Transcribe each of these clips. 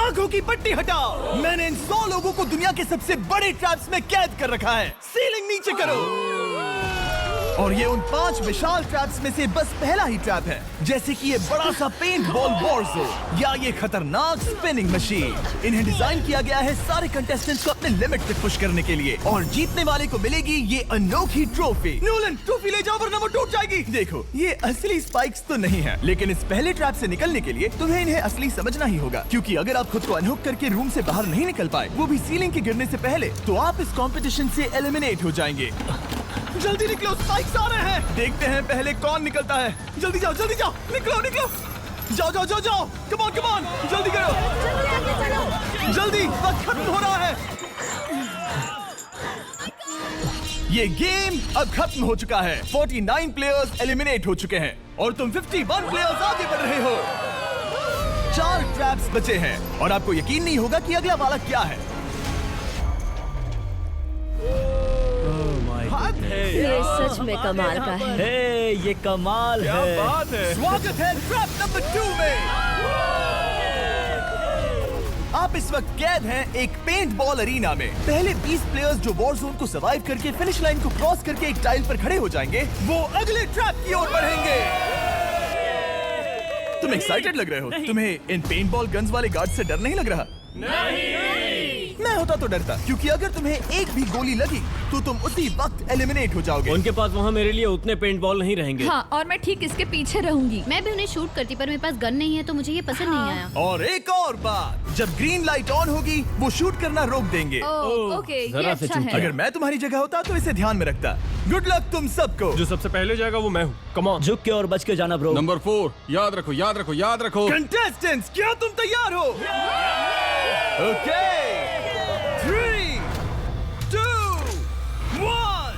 आंखों की पट्टी हटाओ। मैंने इन 100 लोगों को दुनिया के सबसे बड़े ट्रैप्स में कैद कर रखा है। सीलिंग नीचे करो। और ये उन 5 विशाल ट्रैप्स में से बस पहला ही ट्रैप है, जैसे कि ये बड़ा सा पेंट बॉल वॉरज़ोन या ये खतरनाक स्पिनिंग मशीन। इन्हें डिजाइन किया गया है सारे कंटेस्टेंट्स को अपने लिमिट तक पुश करने के लिए, और जीतने वाले को मिलेगी ये अनोखी ट्रॉफी। नोलन, ट्रॉफी ले जाओ वरना वो टूट जाएगी। देखो, ये असली स्पाइक्स तो नहीं है, लेकिन इस पहले ट्रैप से निकलने के लिए तुम्हें इन्हें असली समझना ही होगा, क्योंकि अगर आप खुद को अनहुक करके रूम से बाहर नहीं निकल पाए, वो भी सीलिंग के गिरने से पहले, तो आप इस कॉम्पिटिशन से एलिमिनेट हो जाएंगे। जल्दी निकलो, स्पाइक्स आ रहे हैं। देखते हैं पहले कौन निकलता है। जल्दी जाओ, निकलो। जाओ। कम ऑन, जल्दी करो। जल्दी, वक्त खत्म हो रहा है। ये गेम अब खत्म हो चुका है। 49 प्लेयर्स एलिमिनेट हो चुके हैं और तुम 51 प्लेयर्स आगे बढ़ रहे हो। 4 ट्रैप्स बचे हैं और आपको यकीन नहीं होगा कि अगला वाला क्या है। ये सच में कमाल का है। ये कमाल क्या है। बात है। स्वागत है ट्रैप नंबर 2 में। आप इस वक्त कैद हैं एक पेंट बॉल अरीना में। पहले 20 प्लेयर्स जो वॉर जोन को सर्वाइव करके फिनिश लाइन को क्रॉस करके एक टाइल पर खड़े हो जाएंगे, वो अगले ट्रैप की ओर बढ़ेंगे। तुम एक्साइटेड लग रहे हो। तुम्हें इन पेंट बॉल गन्स वाले गार्ड से डर नहीं लग रहा? मैं होता तो डरता, क्योंकि अगर तुम्हें एक भी गोली लगी तो तुम उसी वक्त एलिमिनेट हो जाओगे। उनके पास वहाँ मेरे लिए उतने पेंट बॉल नहीं रहेंगे। हाँ, और मैं ठीक इसके पीछे रहूंगी। मैं भी उन्हें शूट करती, पर मेरे पास गन नहीं है तो मुझे ये पसंद नहीं आया। और एक और बात, जब ग्रीन लाइट ऑन होगी वो शूट करना रोक देंगे। ओके, ये जरा से अच्छा चूक है। अगर मैं तुम्हारी जगह होता तो इसे ध्यान में रखता। गुड लक तुम सबको। जो सबसे पहले जाएगा वो मैं हूँ। Come on. झुक के और बच के जाना ब्रो। नंबर 4, याद रखो। कंटेस्टेंट्स, क्या तुम तैयार हो? Okay, 3, 2, 1,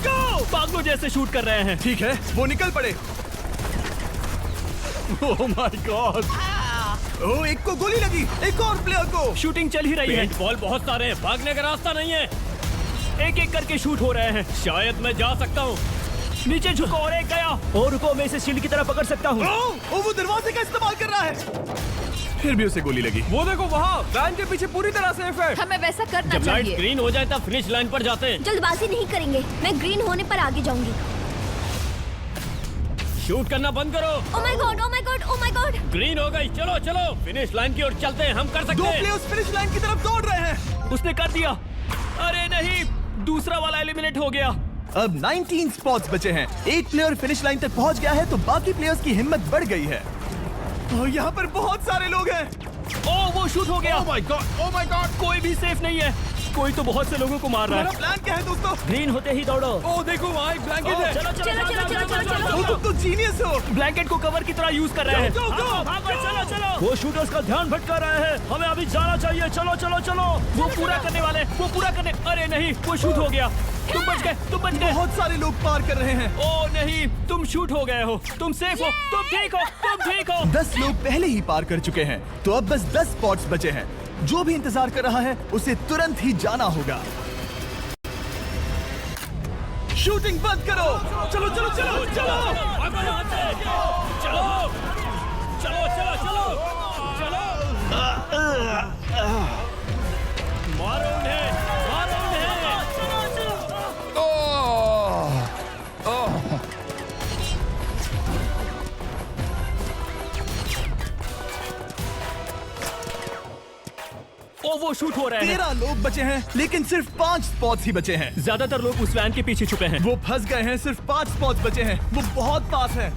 go! पागलों जैसे शूट कर रहे हैं। ठीक है, वो निकल पड़े। Oh my God. ओह, एक को गोली लगी, एक और प्लेयर को। शूटिंग चल ही रही है। पेंट बॉल बहुत सारे हैं, भागने का रास्ता नहीं है। एक करके शूट हो रहे हैं। शायद मैं जा सकता हूँ। नीचे झुको और एक गया। और रुको, मैं इसे शील्ड की तरह पकड़ सकता हूँ। ओह, वो दरवाजे का इस्तेमाल कर रहा है। फिर भी उसे गोली लगी। वो देखो वहाँ, वैन के पीछे पूरी तरह सेफ है। हमें वैसा करना जब लाइट चाहिए। ग्रीन हो जाए तब फिनिश लाइन पर जाते हैं। जल्दबाजी नहीं करेंगे, मैं ग्रीन होने पर आगे जाऊंगी। शूट करना बंद करो। Oh my God. ग्रीन हो गई। चलो फिनिश लाइन की ओर चलते हैं। हम कर सकते 2 हैं। प्लेयर्स फिनिश लाइन की तरफ दौड़ रहे हैं। उसने कर दिया। अरे नहीं, दूसरा वाला एलिमिनेट हो गया। अब 19 स्पॉट्स बचे हैं। एक प्लेयर फिनिश लाइन तक पहुंच गया है तो बाकी प्लेयर्स की हिम्मत बढ़ गई है। और यहाँ पर बहुत सारे लोग हैं। ओह, वो शूट हो गया। Oh my God. कोई भी सेफ नहीं है। कोई तो बहुत से लोगों को मार रहा हमारा है। प्लान क्या है दोस्तों? ग्रीन होते ही दौड़ो। ओह देखो वहाँ एक ब्लैंकेट है। चलो। वो तुम तो जीनियस हो। ब्लैंकेट को कवर की तरह यूज कर रहे हैं। Go, go, go, चलो। वो शूटर्स का ध्यान भटका रहे हैं। हमें अभी जाना चाहिए। चलो। वो पूरा करने। अरे नहीं, वो शूट हो गया। तुम बच गए। बहुत सारे लोग पार कर रहे हैं। ओह नहीं, तुम शूट हो गए हो। तुम सेफ हो। तुम ठीक हो। 10 लोग पहले ही पार कर चुके हैं, तो अब बस 10 स्पॉट्स बचे हैं। जो भी इंतजार कर रहा है उसे तुरंत ही जाना होगा। शूटिंग बंद करो। चलो। मारो उन्हें। ओ, वो शूट हो रहे हैं। 13 लोग बचे हैं, लेकिन सिर्फ 5 स्पॉट्स ही बचे हैं। ज्यादातर लोग उस वैन के पीछे छुपे हैं। वो फंस गए हैं। सिर्फ 5 स्पॉट्स बचे हैं। वो बहुत पास है।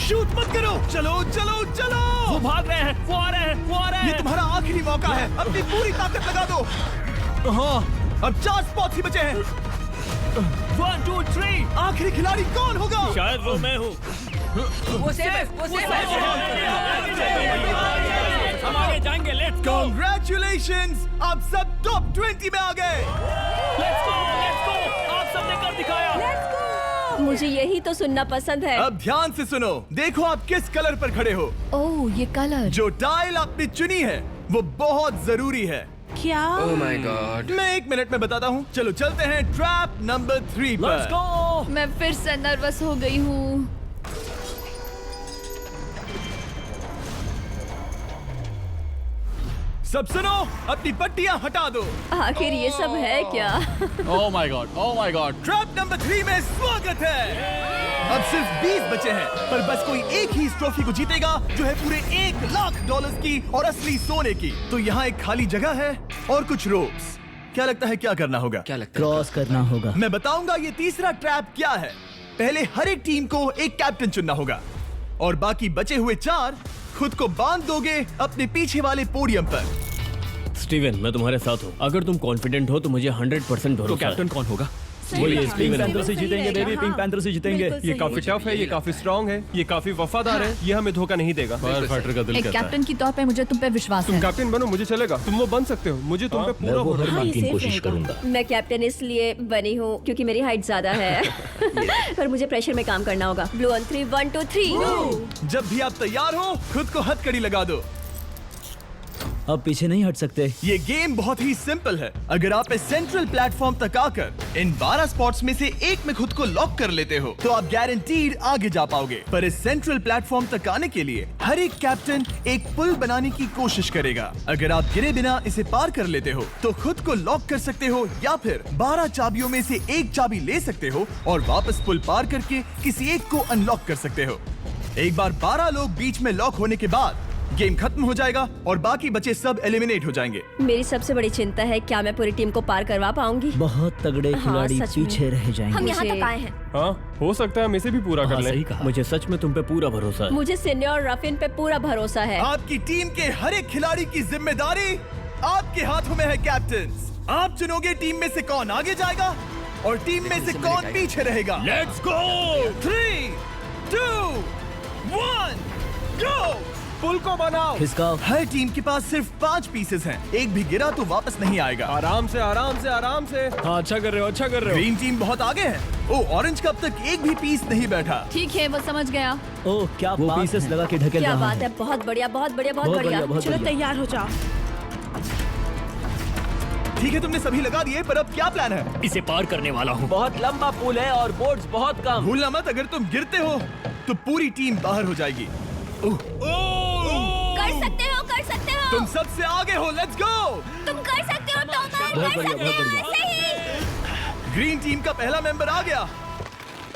शूट मत करो। चलो। वो भाग रहे हैं। वो आ रहे हैं। ये तुम्हारा आखिरी मौका है। अपनी पूरी ताकत लगा दो। हाँ, अब 4 स्पॉट्स ही बचे हैं। 1, 2, 3। आखिरी खिलाड़ी कौन होगा? शायद वो मैं हूँ। वो सेफ हम आगे जाएंगे। Let's go. Congratulations! आप सब टॉप 20 में आ गए। Let's go. आप सबने कर दिखाया। मुझे यही तो सुनना पसंद है। अब ध्यान से सुनो। देखो आप किस कलर पर खड़े हो। ओह, ये कलर। जो टाइल आपने चुनी है वो बहुत जरूरी है। क्या? Oh my God. मैं 1 मिनट में बताता हूँ। चलो चलते हैं ट्रैप नंबर 3 लेट्स पर। गो। मैं फिर से नर्वस हो गई हूँ। सब सुनो, अपनी पट्टियां हटा दो। आखिर ये सब है क्या? Oh my God. Oh my God. Trap number 3 में स्वागत है। अब सिर्फ 20 बचे हैं, पर बस कोई एक ही इस ट्रॉफी को जीतेगा जो है पूरे $1,00,000 की और असली सोने की। तो यहाँ एक खाली जगह है और कुछ रोप्स। क्या लगता है क्या करना होगा? क्या लगता है? क्रॉस करना होगा। मैं बताऊंगा ये तीसरा ट्रैप क्या है। पहले हर एक टीम को एक कैप्टन चुनना होगा और बाकी बचे हुए 4 खुद को बांध दोगे अपने पीछे वाले पोडियम पर। स्टीवन, मैं तुम्हारे साथ हूँ। अगर तुम कॉन्फिडेंट हो तो मुझे 100% भरोसा तो है। कैप्टन कौन होगा? बोलिए, हाँ, पिंक बिल्कुल पैंथर से सही जीतेंगे रहेगा, बेबी, पिंक हाँ। पैंथर से जीतेंगे। बिल्कुल ये सही। काफी टफ है, ये काफी स्ट्रांग है, ये काफी वफादार है, ये हमें धोखा नहीं देगा। फायर फाइटर का दिल एक कहता है। कैप्टन की तौर पे मुझे तुम पे विश्वास तुम है। कैप्टन बनो, मुझे चलेगा। तुम वो बन सकते हो, मुझे तुम पे पूरा भरोसा हाँ, है। ये कोशिश करूंगा। मैं कैप्टन इसलिए बनी हूँ क्योंकि मेरी हाइट ज्यादा है। पर मुझे प्रेशर में काम करना होगा। Blue on 3, 1 2 3। जब भी आप तैयार हो खुद को हथकड़ी लगा दो। अब पीछे नहीं हट सकते। ये गेम बहुत ही सिंपल है। अगर आप इस सेंट्रल प्लेटफॉर्म तक आकर इन 12 स्पॉट्स में से एक में खुद को लॉक कर लेते हो तो आप गारंटीड आगे जा पाओगे। पर इस सेंट्रल प्लेटफॉर्म तक आने के लिए हर एक कैप्टन एक पुल बनाने की कोशिश करेगा। अगर आप गिरे बिना इसे पार कर लेते हो तो खुद को लॉक कर सकते हो या फिर 12 चाबियों में से एक चाबी ले सकते हो और वापस पुल पार करके किसी एक को अनलॉक कर सकते हो। एक बार 12 लोग बीच में लॉक होने के बाद गेम खत्म हो जाएगा और बाकी बचे सब एलिमिनेट हो जाएंगे। मेरी सबसे बड़ी चिंता है क्या मैं पूरी टीम को पार करवा पाऊंगी। बहुत तगड़े हाँ, खिलाड़ी सच में। पीछे रह जाएंगे। हम यहाँ मुझे- तक आए हैं। हाँ, हो सकता है हम इसे भी पूरा कर लें। मुझे सच में तुम पे पूरा भरोसा है। मुझे सीनियर रफिन पे पूरा भरोसा है। आपकी टीम के हर एक खिलाड़ी की जिम्मेदारी आपके हाथों में है कैप्टन्स। आप चुनोगे टीम में से कौन आगे जाएगा और टीम में से कौन पीछे रहेगा। Let's go. 3 2 1 गो। पुल को बनाओ। खिसकाओ। हर टीम के पास सिर्फ 5 पीसेस हैं। एक भी गिरा तो वापस नहीं आएगा। आराम से, आराम से, आराम से। हाँ, अच्छा कर रहे हो, अच्छा कर रहे हो। ग्रीन टीम बहुत आगे है। ओ, ऑरेंज का अब तक एक भी पीस नहीं बैठा। ठीक है, वो समझ गया। ओह, क्या वो पीसेस लगा के ढकेल क्या रहा बात है, बहुत बढ़िया, बहुत बढ़िया, बहुत बहुत बढ़िया। बढ़िया, बहुत चलो बढ़िया। तैयार हो जाओ। ठीक है, तुमने सभी लगा दिए, पर अब क्या प्लान है? इसे पार करने वाला हूँ। बहुत लंबा पुल है और बोट्स बहुत कम। भूलना मत, अगर तुम गिरते हो तो पूरी टीम बाहर हो जाएगी। कर सकते हो, कर सकते हो। तुम सबसे आगे हो। Let's go. तुम कर सकते हो, टॉमर, बहुत कर बढ़िया, सकते बहुत हो, बढ़िया। ऐसे ही। ग्रीन टीम का पहला मेंबर आ गया।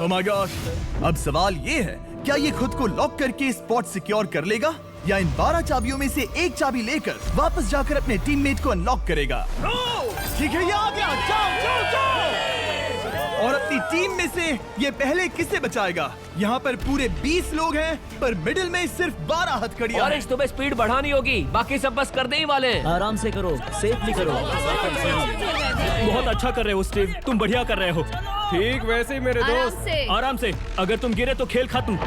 Oh my God. अब सवाल ये है, क्या ये खुद को लॉक करके स्पॉट सिक्योर कर लेगा या इन 12 चाबियों में से एक चाबी लेकर वापस जाकर अपने टीममेट को अनलॉक करेगा? ठीक है, ये आ गया। जाओ जाओ जाओ। और अपनी टीम में से ये पहले किसे बचाएगा? यहाँ पर पूरे 20 लोग हैं, पर मिडिल में सिर्फ 12 हथकड़ियां हैं। ऑरेंज, तुम्हें स्पीड बढ़ानी होगी, बाकी सब बस करने ही वाले हैं। आराम से करो, सेफली करो। बहुत अच्छा कर रहे हो स्टीव, तुम बढ़िया कर रहे हो। ठीक वैसे ही मेरे आराम दोस्त। से। आराम से, अगर तुम गिरे तो खेल खत्म।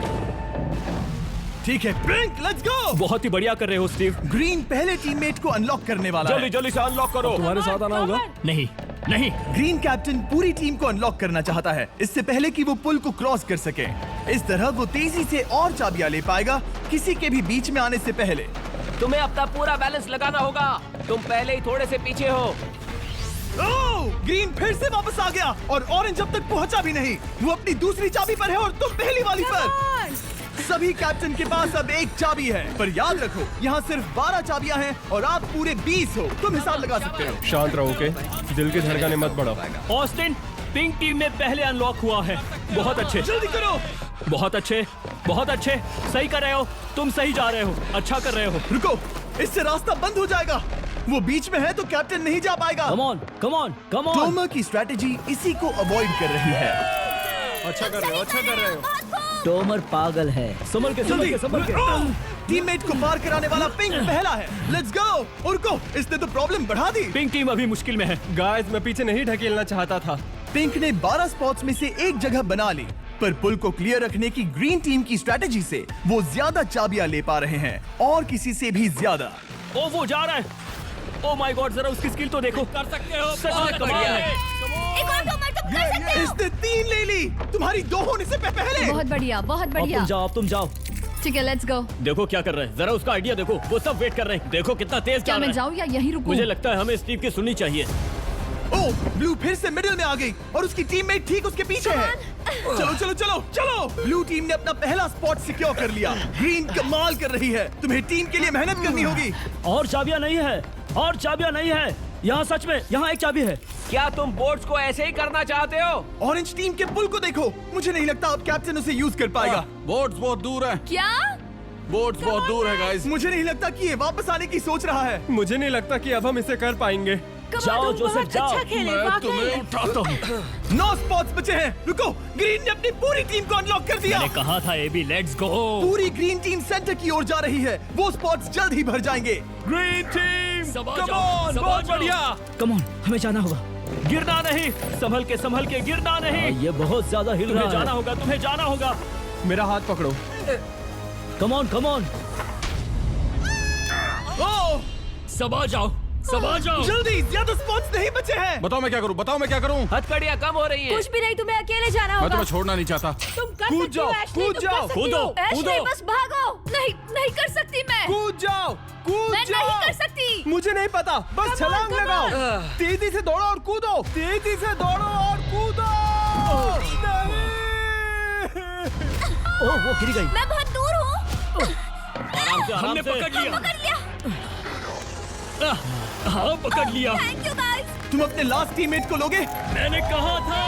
ठीक है, ब्रिंक, लेट्स गो। बहुत ही बढ़िया कर रहे हो स्टीव। ग्रीन पहले टीममेट को अनलॉक करने वाला जल्दी है। जल्दी से अनलॉक करो। तुम्हारे साथ आना होगा। नहीं नहीं, ग्रीन कैप्टन पूरी टीम को अनलॉक करना चाहता है, इससे पहले कि वो पुल को क्रॉस कर सके। इस तरह वो तेजी से और चाबियां ले पाएगा, किसी के भी बीच में आने से पहले। तुम्हें अपना पूरा बैलेंस लगाना होगा, तुम पहले ही थोड़े से पीछे हो। ओह, ग्रीन फिर से वापस आ गया और ऑरेंज अब तक पहुंचा भी नहीं। वो अपनी दूसरी चाबी पर है और तुम पहली वाली पर। सभी कैप्टन के पास अब एक चाबी है, पर याद रखो यहाँ सिर्फ 12 चाबियां हैं और आप पूरे 20 हो। तुम हिसाब लगा सकते हो। शांत रहो, ओके? दिल की धड़कनें मत बढ़ाओ। ऑस्टिन, पिंक टीम में पहले अनलॉक हुआ है। बहुत अच्छे, जल्दी करो। बहुत अच्छे, बहुत अच्छे। सही कर रहे हो, तुम सही जा रहे हो, अच्छा कर रहे हो। रुको, इससे रास्ता बंद हो जाएगा। वो बीच में है तो कैप्टन नहीं जा पाएगा। Come on, come on, come on. Tomar की स्ट्रेटेजी इसी को अवॉइड कर रही है। अच्छा कर रहे हो, अच्छा कर रहे हो। टोमर पागल है। संभल के, संभल के, संभल के। टीममेट को पार कराने वाला पिंक पहला है। Let's go. रुको, इसने तो प्रॉब्लम बढ़ा दी। पिंक टीम अभी मुश्किल में है। गाइस, मैं पीछे नहीं ढकेलना चाहता था। पिंक ने 12 स्पॉट्स में से एक जगह बना ली, पर पुल को क्लियर रखने की ग्रीन टीम की स्ट्रेटेजी से वो ज्यादा चाबियां ले पा रहे हैं और किसी से भी ज्यादा। ओ, वो जा रहा है। ओ माय गॉड, जरा उसकी स्किल तो देखो। कर सकते हो, सच में कमाल है। एक और टॉमर, तुम कर सकते हो। इसने 3 ले ली, तुम्हारी 2 होने से पहले। बहुत बढ़िया, बहुत अब बढ़िया। तुम जाओ, अब तुम जाओ। ठीक है, लेट्स गो। देखो क्या कर रहे हैं, जरा उसका आइडिया देखो, वो सब वेट कर रहे हैं। देखो कितना तेज क्या जा रहा मैं है। जाऊँ या यहीं रुकूं? मुझे लगता है हमें स्टीव की सुननी चाहिए। ओह, ब्लू फिर से मिडिल में आ गई और उसकी टीममेट ठीक उसके पीछे है। चलो चलो चलो चलो, ब्लू टीम ने अपना पहला स्पॉट सिक्योर कर लिया। ग्रीन कमाल कर रही है, तुम्हें टीम के लिए मेहनत करनी होगी। और चाबियां नहीं है, और चाबियां नहीं है। यहाँ सच में, यहाँ एक चाबी है। क्या तुम बोट्स को ऐसे ही करना चाहते हो? ऑरेंज टीम के पुल को देखो, मुझे नहीं लगता अब कैप्टन उसे यूज कर पाएगा। बोट्स बहुत दूर है, क्या? बोट्स बहुत दूर है गाइस। मुझे नहीं लगता कि ये वापस आने की सोच रहा है। मुझे नहीं लगता कि अब हम इसे कर पाएंगे। जाओ जोसेफ जाओ। मैं तुम्हें उठाता हूँ। 9 स्पॉट्स बचे हैं। रुको, ग्रीन ने अपनी पूरी टीम को अनलॉक कर दिया। मैंने कहा था एबी, लेट्स गो। पूरी ग्रीन टीम सेंटर की ओर जा रही है। वो स्पॉट्स जल्द ही भर जाएंगे। ग्रीन टीम, सबा कम जाओ, ऑन, सबा बहुत जाओ। बढ़िया। कम ऑन, हमें जाना होगा। गिरना नहीं, संभल के गिरना नहीं। ये बहुत ज्यादा हिल रहा है। जाना होगा, तुम्हें जाना होगा। मेरा हाथ पकड़ो। कम ऑन कम ऑन, ओह, सबा जाओ, सबा जाओ। जल्दी, ज्यादा स्पॉट्स नहीं बचे हैं। बताओ मैं क्या करूँ, बताओ मैं क्या करूँ। हथकड़ियाँ कम हो रही हैं। कुछ भी नहीं, तुम्हें अकेले जाना मैं होगा। तुम्हें छोड़ना नहीं चाहता। तुम कर कूद सकती हो, जाओ, एशली, कूद तुम कर जाओ, सकती कूदो, हो। एशली, कूदो। बस भागो। नहीं, नहीं कर सकती मैं। कूद जाओ, कूद मैं जाओ। नहीं कर सकती। मुझे नहीं पता, बस Come on, छलांग come लगाओ। on। तेजी से दौड़ो और कूदो, तेजी से दौड़ो और कूदो। नहीं। ओह, वो गिर गई। मैं बहुत दूर हूँ। आराम से, हमने पकड़ लिया। पकड़ लिया। हाँ, पकड़ लिया। Thank you guys. तुम अपने लास्ट टीममेट को लोगे? मैंने कहा था,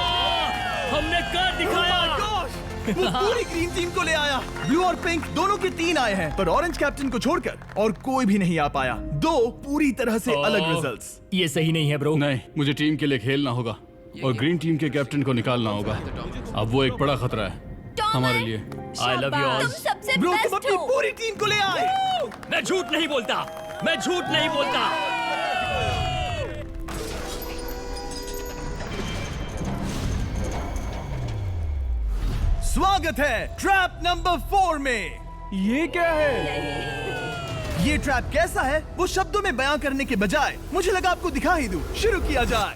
हमने कर दिखाया। Oh my gosh! वो पूरी ग्रीन टीम को ले आया। ब्लू और पिंक दोनों के 3 आए हैं, पर ऑरेंज कैप्टन को छोड़कर और कोई भी नहीं आ पाया। 2 पूरी तरह से अलग रिजल्ट्स। ये सही नहीं है ब्रो। नहीं, मुझे टीम के लिए खेलना होगा और ग्रीन टीम के कैप्टन को निकालना होगा। अब वो एक बड़ा खतरा है हमारे लिए। I love you all. तुम सबसे ब्रो, तुम बेस्ट अपनी हो। पूरी टीम को ले आए। मैं झूठ नहीं बोलता, मैं झूठ नहीं बोलता। स्वागत है ट्रैप नंबर 4 में। ये क्या है? ये ट्रैप कैसा है वो शब्दों में बयां करने के बजाय मुझे लगा आपको दिखा ही दूं। शुरू किया जाए।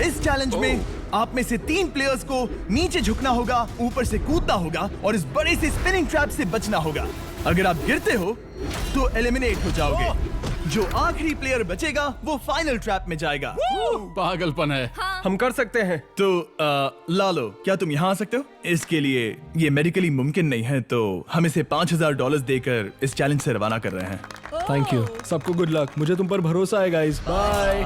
इस चैलेंज में आप में से 3 प्लेयर्स को नीचे झुकना होगा, ऊपर से कूदना होगा और इस बड़े से स्पिनिंग ट्रैप से बचना होगा। अगर आप गिरते हो तो एलिमिनेट हो जाओगे। जो आखिरी प्लेयर बचेगा वो फाइनल ट्रैप में जाएगा। पागलपन है। हम कर सकते हैं। तो लालो, क्या तुम यहाँ आ सकते हो? इसके लिए ये मेडिकली मुमकिन नहीं है, तो हम इसे $5000 देकर इस चैलेंज से रवाना कर रहे हैं। थैंक यू, सबको गुड लक। मुझे तुम पर भरोसा है गाइस। बाय।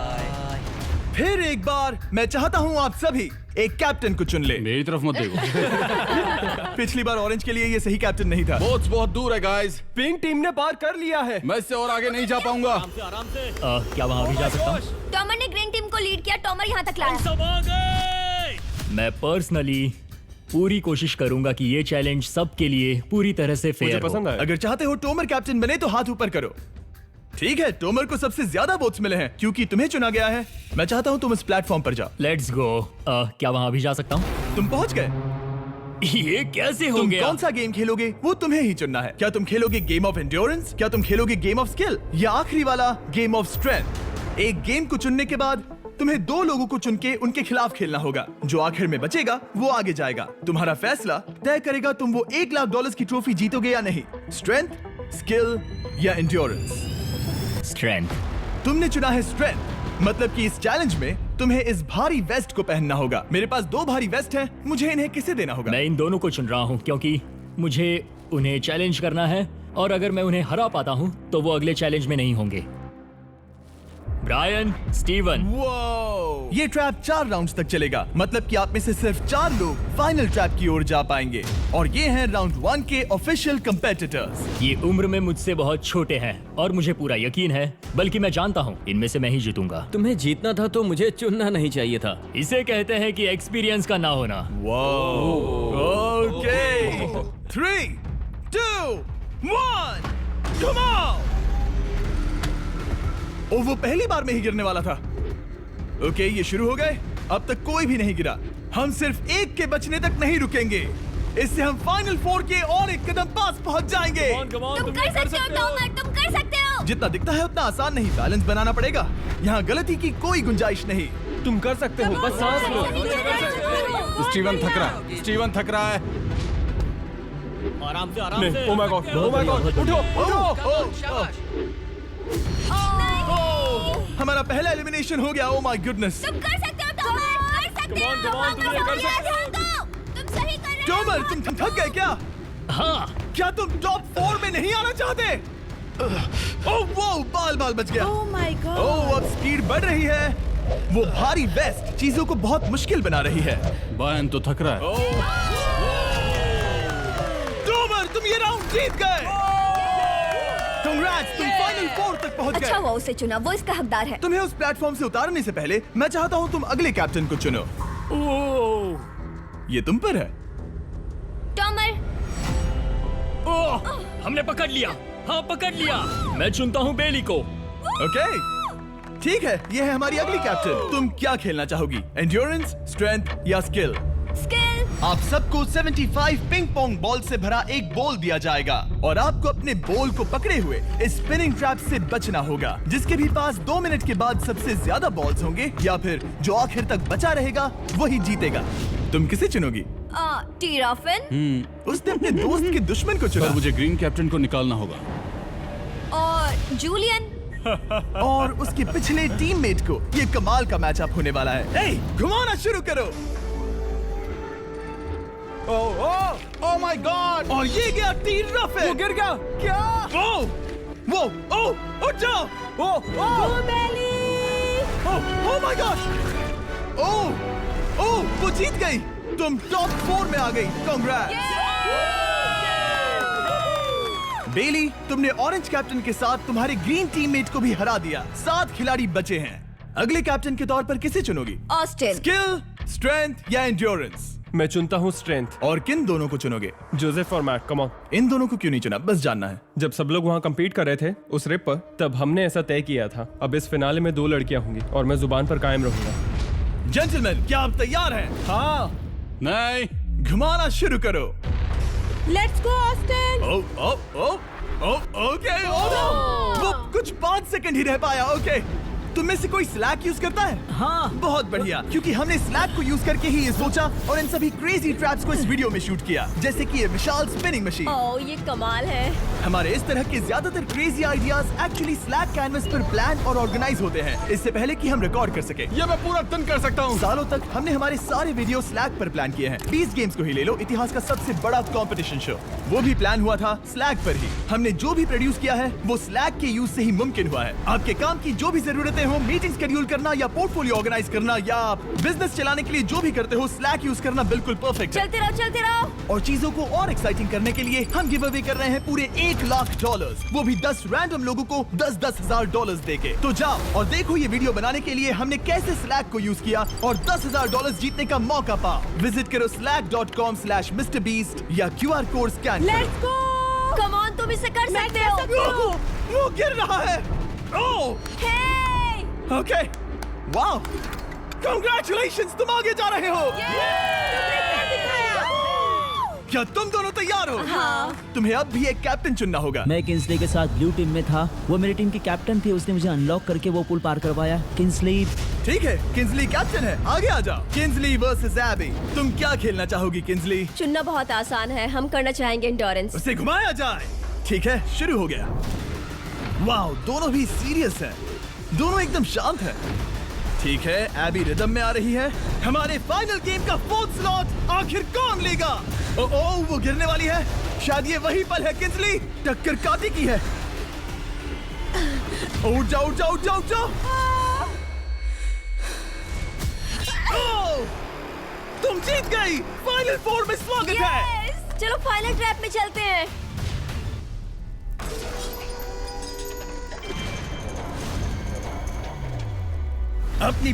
फिर एक बार मैं चाहता हूँ आप सभी एक कैप्टन को चुन ले। मेरी तरफ मत देखो। पिछली बार ऑरेंज के लिए ये सही कैप्टन नहीं था। बोट्स बहुत दूर है गाइस। पिंक टीम ने पार कर लिया है। मैं इससे और आगे नहीं जा पाऊंगा। आराम से। क्या वहाँ भी जा सकता हूँ? टॉमर ने ग्रीन टीम को लीड किया, टॉमर यहाँ तक लाया। सब आ गए। मैं पर्सनली पूरी कोशिश करूंगा कि ये चैलेंज सबके लिए पूरी तरह से मुझे फेयर पसंद हो। आया। अगर चाहते हो टोमर कैप्टन बने तो हाथ ऊपर करो। ठीक है, टोमर को सबसे ज्यादा वोट्स मिले हैं क्योंकि तुम्हें चुना गया है। मैं चाहता हूँ तुम इस प्लेटफॉर्म पर जाओ। Let's go. क्या वहाँ भी जा सकता हूँ? तुम पहुंच गए। ये कैसे हो तुम गया? कौन सा गेम खेलोगे वो तुम्हें ही चुनना है। क्या तुम खेलोगे गेम ऑफ एंड्योरेंस, क्या तुम खेलोगे गेम ऑफ स्किल, या आखिरी वाला गेम ऑफ स्ट्रेंथ? एक गेम को चुनने के बाद तुम्हें 2 लोगों को चुन के उनके खिलाफ खेलना होगा। जो आखिर में बचेगा वो आगे जाएगा। तुम्हारा फैसला तय करेगा तुम वो $1,00,000 की ट्रॉफी जीतोगे या नहीं। स्ट्रेंथ, स्किल या एंड्योरेंस। स्ट्रेंथ। तुमने चुना है स्ट्रेंथ, मतलब कि इस चैलेंज में तुम्हें इस भारी वेस्ट को पहनना होगा। मेरे पास 2 भारी वेस्ट हैं, मुझे इन्हें किसे देना होगा? मैं इन दोनों को चुन रहा हूँ क्योंकि मुझे उन्हें चैलेंज करना है और अगर मैं उन्हें हरा पाता हूँ तो वो अगले चैलेंज में नहीं होंगे। Brian, Steven. वो ये ट्रैप 4 राउंड्स तक चलेगा, मतलब कि आप में से सिर्फ 4 लोग फाइनल ट्रैप की ओर जा पाएंगे। और ये हैं राउंड 1 के ऑफिशियल कंपेटिटर्स। ये उम्र में मुझसे बहुत छोटे हैं और मुझे पूरा यकीन है, बल्कि मैं जानता हूँ इनमें से मैं ही जीतूंगा। तुम्हें जीतना था तो मुझे चुनना नहीं चाहिए था। इसे कहते हैं कि एक्सपीरियंस का ना होना। Okay, 3, 2, 1, come on. ओ, वो पहली बार में ही गिरने वाला था। ओके, ये शुरू हो गए। अब तक कोई भी नहीं गिरा। हम सिर्फ एक के बचने तक नहीं रुकेंगे। इससे हम फाइनल 4 के और एक कदम पास पहुंच जाएंगे। तुम कर सकते हो टॉमर, तुम कर सकते हो। जितना दिखता है उतना आसान नहीं, बैलेंस बनाना पड़ेगा। यहाँ गलती की कोई गुंजाइश नहीं। तुम कर सकते हो, बस सांस लो। स्टीवन थक रहा है। स्टीवन थक रहा है। आराम से आराम से। Oh my God, oh my God, उठो उठो। शाबाश। हमारा पहला एलिमिनेशन हो गया। Oh my goodness. तुम कर सकते हो टॉमर, कर सकते हो। Come on, तुम ये कर सकते हो। तुम सही कर रहे हो। टॉमर, तुम थक गए क्या? हाँ, क्या तुम टॉप 4 में नहीं आना चाहते? ओह वो बाल बच गया। Oh my God. ओह अब स्पीड बढ़ रही है। वो भारी वेस्ट चीजों को बहुत मुश्किल बना रही है। बायन तो थक रहा है। टॉमर, तुम ये राउंड जीत गए। कांग्रेट्स, तुम फाइनल 4 तक पहुंच अच्छा गए। हुआ उसे चुना, वो इसका हकदार है। तुम्हें उस प्लेटफॉर्म से उतारने से पहले मैं चाहता हूं तुम अगले कैप्टन को चुनो। ये तुम पर है। टॉमर, ओह, हमने पकड़ लिया। हाँ, पकड़ लिया। मैं चुनता हूँ बेली को। ओके, ठीक है, ये है हमारी अगली कैप्टन। तुम क्या खेलना चाहोगी? एंड्योरेंस, स्ट्रेंथ या स्किल? स्किल। आप सबको 75 पिंग पोंग बॉल से भरा एक बॉल दिया जाएगा और आपको अपने बॉल को पकड़े हुए इस स्पिनिंग ट्रैप से बचना होगा। जिसके भी पास 2 मिनट के बाद सबसे ज्यादा बॉल्स होंगे या फिर जो आखिर तक बचा रहेगा वही जीतेगा। तुम किसे चुनोगी? टीराफिन उसने अपने दोस्त के दुश्मन को पर चुना मुझे ग्रीन कैप्टन को निकालना होगा। और जूलियन। और उसके पिछले टीममेट को। ये कमाल का मैचअप होने वाला है। ए, घुमाना शुरू करो। ओह माय गॉड, और ये गया टीराफिन। वो गिर गया। क्या? वो उठ जाओ। Oh my God. ओह वो जीत गई। तुम टॉप 4 में आ गई। कांग्रेट्स। बेली, तुमने ऑरेंज कैप्टन के साथ तुम्हारे ग्रीन टीममेट को भी हरा दिया। 7 खिलाड़ी बचे हैं। अगले कैप्टन के तौर पर किसे चुनोगी? ऑस्टिन। स्किल, स्ट्रेंथ या एंड्योरेंस? मैं चुनता हूँ स्ट्रेंथ। और किन दोनों को चुनोगे? जोसेफ और मैट, कम ऑन। इन दोनों को क्यों नहीं चुना? बस जानना है। जब सब लोग वहाँ कम्पीट कर रहे थे उस रिप पर, तब हमने ऐसा तय किया था। अब इस फिनाले में 2 लड़कियां होंगी और मैं जुबान पर कायम रहूंगा। जेंटलमैन, क्या आप तैयार हैं? हाँ। नहीं, घुमाना शुरू करो। Let's go Austin. ओके। वो कुछ 5 सेकंड ही रह पाया। ओके, तुम में से कोई स्लैक यूज करता है? हाँ। बहुत बढ़िया, क्योंकि हमने स्लैक को यूज करके ही ये सोचा और इन सभी क्रेजी ट्रैप्स को इस वीडियो में शूट किया, जैसे कि ये विशाल स्पिनिंग मशीन। ओह ये कमाल है। हमारे इस तरह के ज्यादातर crazy ideas actually slack canvas पर प्लान और ऑर्गेनाइज होते हैं, इससे पहले कि हम रिकॉर्ड कर सके। ये मैं पूरा टन कर सकता हूँ। सालों तक हमने हमारे सारे वीडियो स्लैक पर प्लान किए हैं। 20 गेम्स को ही ले लो, इतिहास का सबसे बड़ा कंपटीशन शो, वो भी प्लान हुआ था स्लैक पर ही। हमने जो भी प्रोड्यूस किया है वो स्लैक के यूज से ही मुमकिन हुआ है। आपके काम की जो भी जरूरतें हो, मीटिंग शेड्यूल करना या पोर्टफोलियो ऑर्गेनाइज करना या आप बिजनेस चलाने के लिए जो भी करते हो, स्लैक यूज करना बिल्कुल परफेक्ट है। चलते रहो। और चीजों को और एक्साइटिंग करने के लिए हम गिव अवे कर रहे हैं पूरे $1,00,000, वो भी 10 रैंडम लोगों को $10,000 देके। तो जाओ और देखो ये वीडियो बनाने के लिए हमने कैसे स्लैक को यूज किया और $10,000 जीतने का मौका पाओ। विजिट करो slack.com/MrBeast या QR कोड स्कैन करो। Let's go. कम ऑन, तुम इसे कर सकते हो। वो गिर रहा है। ओह हे ओके, वाओ, कांग्रेचुलेशंस, तुम आगे जा रहे हो। क्या तुम दोनों तैयार हो? हाँ। तुम्हें अब भी एक कैप्टन चुनना होगा। मैं किंसली के साथ ब्लू टीम में था। वो मेरी टीम की कैप्टन थी, उसने मुझे अनलॉक करके वो पुल पार करवाया। किंसली। ठीक है, किंसली कैप्टन है, आगे आ जाओ। किंसली वर्सेस एबी, तुम क्या खेलना चाहोगी किंसली? चुनना बहुत आसान है, हम करना चाहेंगे एंड्योरेंस। उसे घुमाया जाए। ठीक है, शुरू हो गया। वाओ, दोनों भी सीरियस हैं, दोनों एकदम शांत हैं। ठीक है, एबी रिदम में आ रही है। हमारे फाइनल गेम का 4th स्लॉट आखिर कौन लेगा? ओह, वो गिरने वाली है। शायद ये वही पल है किंसली, टक्कर काटी की है। उठ जाओ, उठ जाओ, उठ जाओ, उठ जाओ। ओह, तुम जीत गई। फाइनल 4 में स्वागत है। Yes! चलो फाइनल ट्रैप में चलते हैं। अपनी